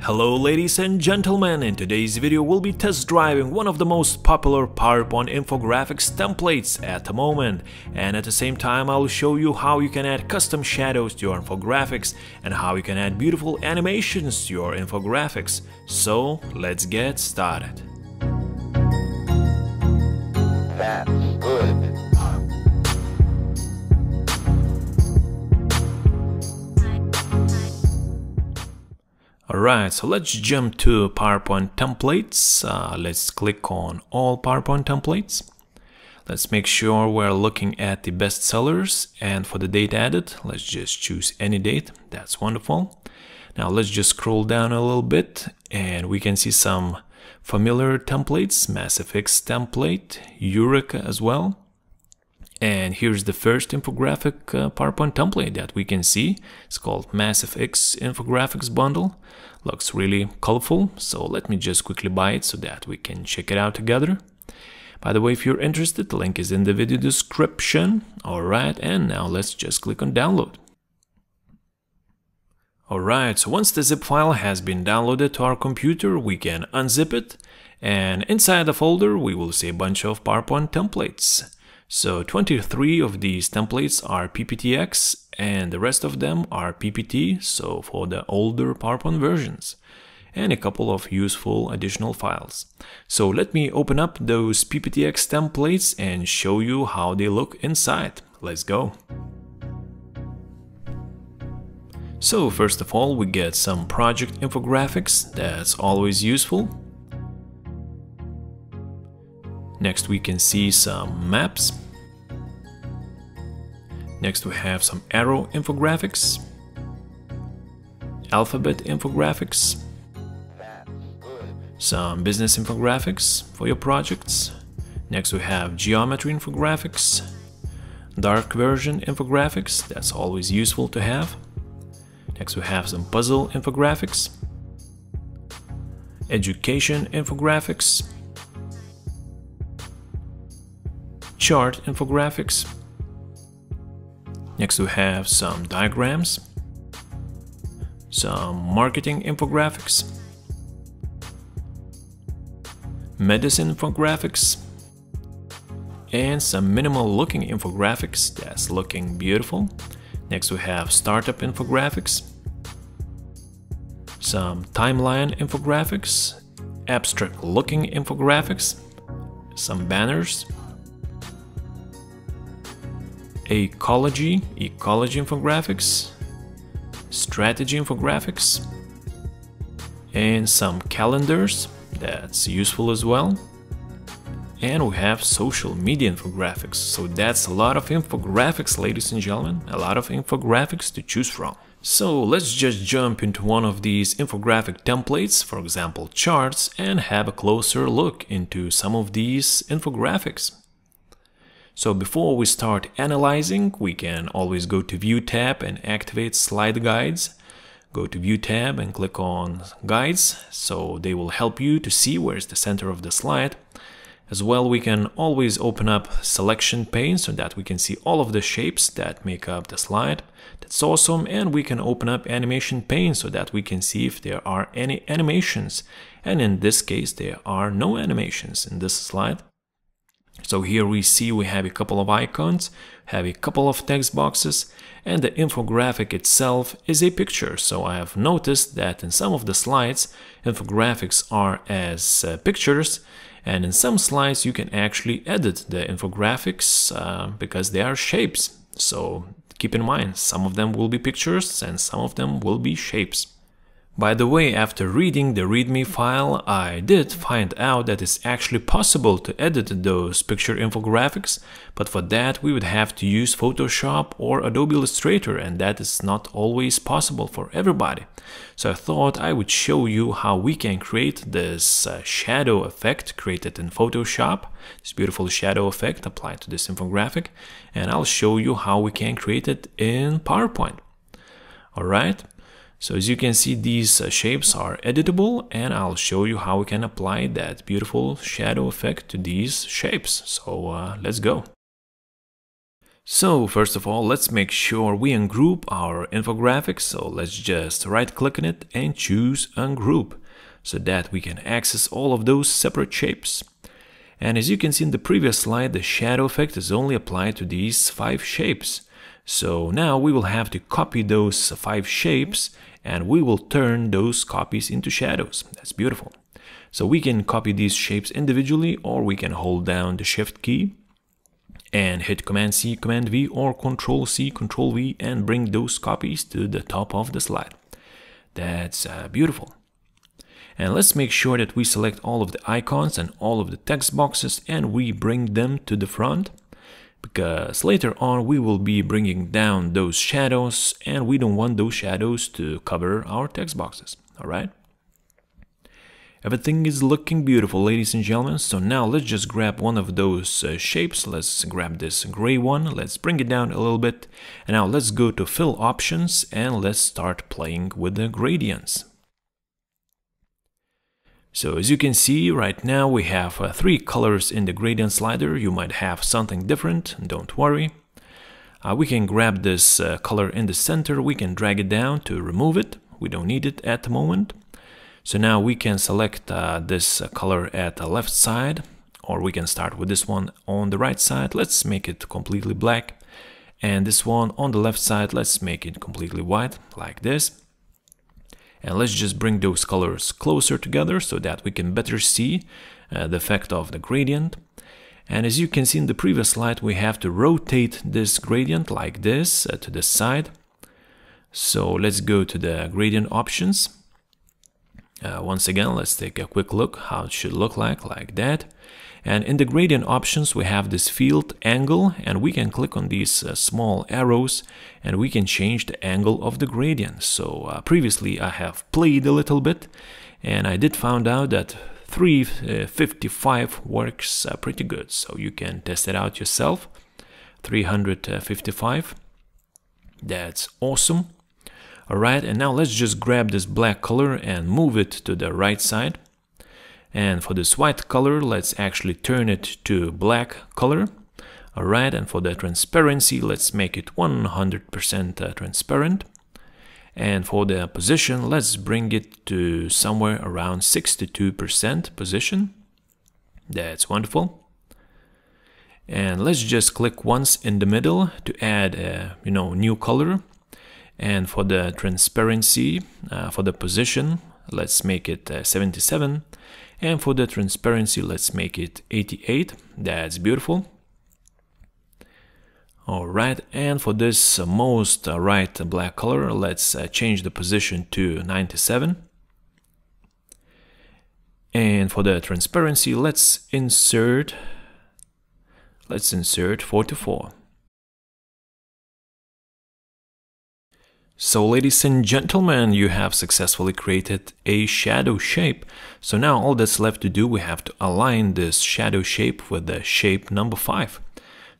Hello ladies and gentlemen, in today's video we'll be test driving one of the most popular PowerPoint infographics templates at the moment, and at the same time I'll show you how you can add custom shadows to your infographics and how you can add beautiful animations to your infographics. So let's get started. That's good. Alright, so let's jump to PowerPoint templates. Let's click on all PowerPoint templates. Let's make sure we're looking at the best sellers, and for the date added, let's just choose any date. That's wonderful. Now let's just scroll down a little bit and we can see some familiar templates, MassFX template, Eureka as well. And here's the first infographic PowerPoint template that we can see. It's called MassFX Infographics Bundle. Looks really colorful, so let me just quickly buy it so that we can check it out together. By the way, if you're interested, the link is in the video description. Alright, and now let's just click on download. Alright, so once the zip file has been downloaded to our computer, we can unzip it. And inside the folder, we will see a bunch of PowerPoint templates. So 23 of these templates are PPTX and the rest of them are PPT, so for the older PowerPoint versions, and a couple of useful additional files. So let me open up those PPTX templates and show you how they look inside. Let's go. So first of all, we get some project infographics. That's always useful. Next we can see some maps. Next we have some arrow infographics, alphabet infographics, some business infographics for your projects. Next we have geometry infographics, dark version infographics, that's always useful to have. Next we have some puzzle infographics, education infographics, chart infographics. Next we have some diagrams, some marketing infographics, medicine infographics, and some minimal looking infographics that's looking beautiful. Next we have startup infographics, some timeline infographics, abstract looking infographics, some banners, ecology infographics, strategy infographics, and some calendars, that's useful as well. And we have social media infographics, so that's a lot of infographics, ladies and gentlemen, a lot of infographics to choose from. So let's just jump into one of these infographic templates, for example charts, and have a closer look into some of these infographics. So before we start analyzing, we can always go to View tab and activate Slide Guides. Go to View tab and click on Guides, so they will help you to see where's the center of the slide. As well, we can always open up Selection pane so that we can see all of the shapes that make up the slide. That's awesome. And we can open up Animation pane so that we can see if there are any animations. And in this case, there are no animations in this slide. So here we see we have a couple of icons, have a couple of text boxes, and the infographic itself is a picture. So I have noticed that in some of the slides, infographics are as pictures, and in some slides you can actually edit the infographics because they are shapes. So keep in mind, some of them will be pictures and some of them will be shapes. By the way, after reading the README file, I did find out that it's actually possible to edit those picture infographics, but for that we would have to use Photoshop or Adobe Illustrator, and that is not always possible for everybody. So I thought I would show you how we can create this shadow effect created in Photoshop, this beautiful shadow effect applied to this infographic, and I'll show you how we can create it in PowerPoint. Alright. So as you can see, these shapes are editable, and I'll show you how we can apply that beautiful shadow effect to these shapes. So let's go. So first of all, let's make sure we ungroup our infographic. So let's just right click on it and choose ungroup so that we can access all of those separate shapes. And as you can see in the previous slide, the shadow effect is only applied to these 5 shapes. So now we will have to copy those 5 shapes and we will turn those copies into shadows. That's beautiful. So we can copy these shapes individually, or we can hold down the Shift key and hit Command C, Command V, or Control C, Control V, and bring those copies to the top of the slide. That's beautiful. And let's make sure that we select all of the icons and all of the text boxes and we bring them to the front, because later on we will be bringing down those shadows and we don't want those shadows to cover our text boxes. All right. Everything is looking beautiful, ladies and gentlemen. So now let's just grab one of those shapes. Let's grab this gray one. Let's bring it down a little bit. And now let's go to Fill Options and let's start playing with the gradients. So as you can see right now we have 3 colors in the gradient slider. You might have something different, don't worry. We can grab this color in the center. We can drag it down to remove it. We don't need it at the moment. So now we can select this color at the left side, or we can start with this one on the right side. Let's make it completely black. And this one on the left side, let's make it completely white, like this. And let's just bring those colors closer together so that we can better see the effect of the gradient. And as you can see in the previous slide, we have to rotate this gradient like this to the side. So let's go to the gradient options. Once again, let's take a quick look how it should look like that. And in the gradient options, we have this field angle, and we can click on these small arrows and we can change the angle of the gradient. So previously I have played a little bit and I did find out that 355 works pretty good. So you can test it out yourself. 355. That's awesome. Alright, and now let's just grab this black color and move it to the right side. And for this white color, let's actually turn it to black color. Alright, and for the transparency, let's make it 100% transparent. And for the position, let's bring it to somewhere around 62% position. That's wonderful. And let's just click once in the middle to add a new color. And for the transparency, for the position, let's make it 77. And for the transparency, let's make it 88. That's beautiful. Alright, and for this most right black color, let's change the position to 97. And for the transparency, let's insert 44. So ladies and gentlemen, you have successfully created a shadow shape. So now all that's left to do, we have to align this shadow shape with the shape number 5.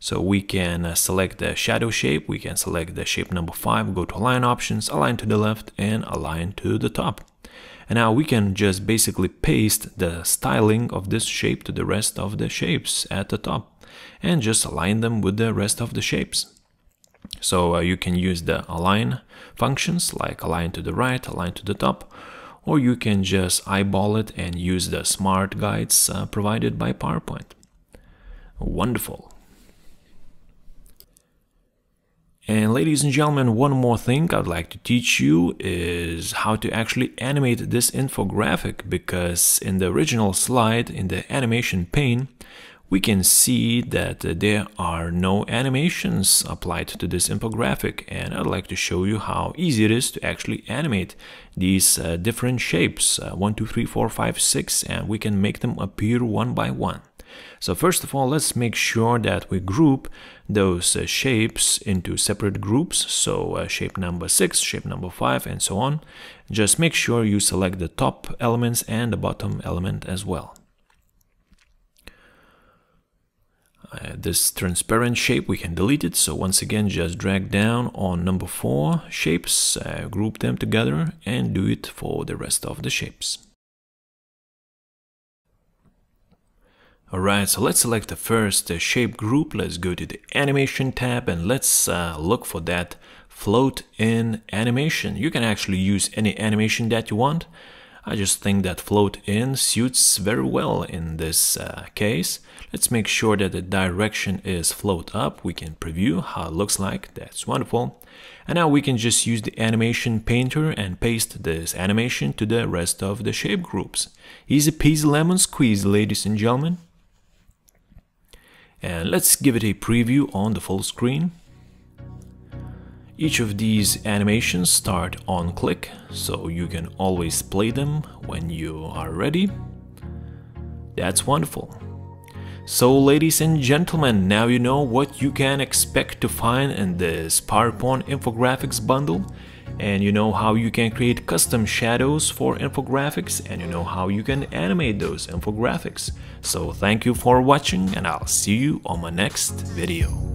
So we can select the shadow shape, we can select the shape number 5, go to Align Options, Align to the left and Align to the top. And now we can just basically paste the styling of this shape to the rest of the shapes at the top and just align them with the rest of the shapes. So you can use the align functions like align to the right, align to the top, or you can just eyeball it and use the smart guides provided by PowerPoint. Wonderful. And ladies and gentlemen, one more thing I'd like to teach you is how to actually animate this infographic, because in the original slide in the animation pane, we can see that there are no animations applied to this infographic, and I'd like to show you how easy it is to actually animate these different shapes 1, 2, 3, 4, 5, 6, and we can make them appear one by one. So first of all, let's make sure that we group those shapes into separate groups. So shape number 6, shape number 5, and so on. Just make sure you select the top elements and the bottom element as well. This transparent shape, we can delete it. So once again, just drag down on number 4 shapes, group them together, and do it for the rest of the shapes. Alright, so let's select the first shape group. Let's go to the animation tab and let's look for that float in animation. You can actually use any animation that you want. I just think that float in suits very well in this case. Let's make sure that the direction is float up. We can preview how it looks like. That's wonderful. And now we can just use the animation painter and paste this animation to the rest of the shape groups. Easy peasy lemon squeeze, ladies and gentlemen. And let's give it a preview on the full screen. Each of these animations start on click, so you can always play them when you are ready. That's wonderful. So ladies and gentlemen, now you know what you can expect to find in this PowerPoint Infographics bundle, and you know how you can create custom shadows for infographics, and you know how you can animate those infographics. So thank you for watching, and I'll see you on my next video.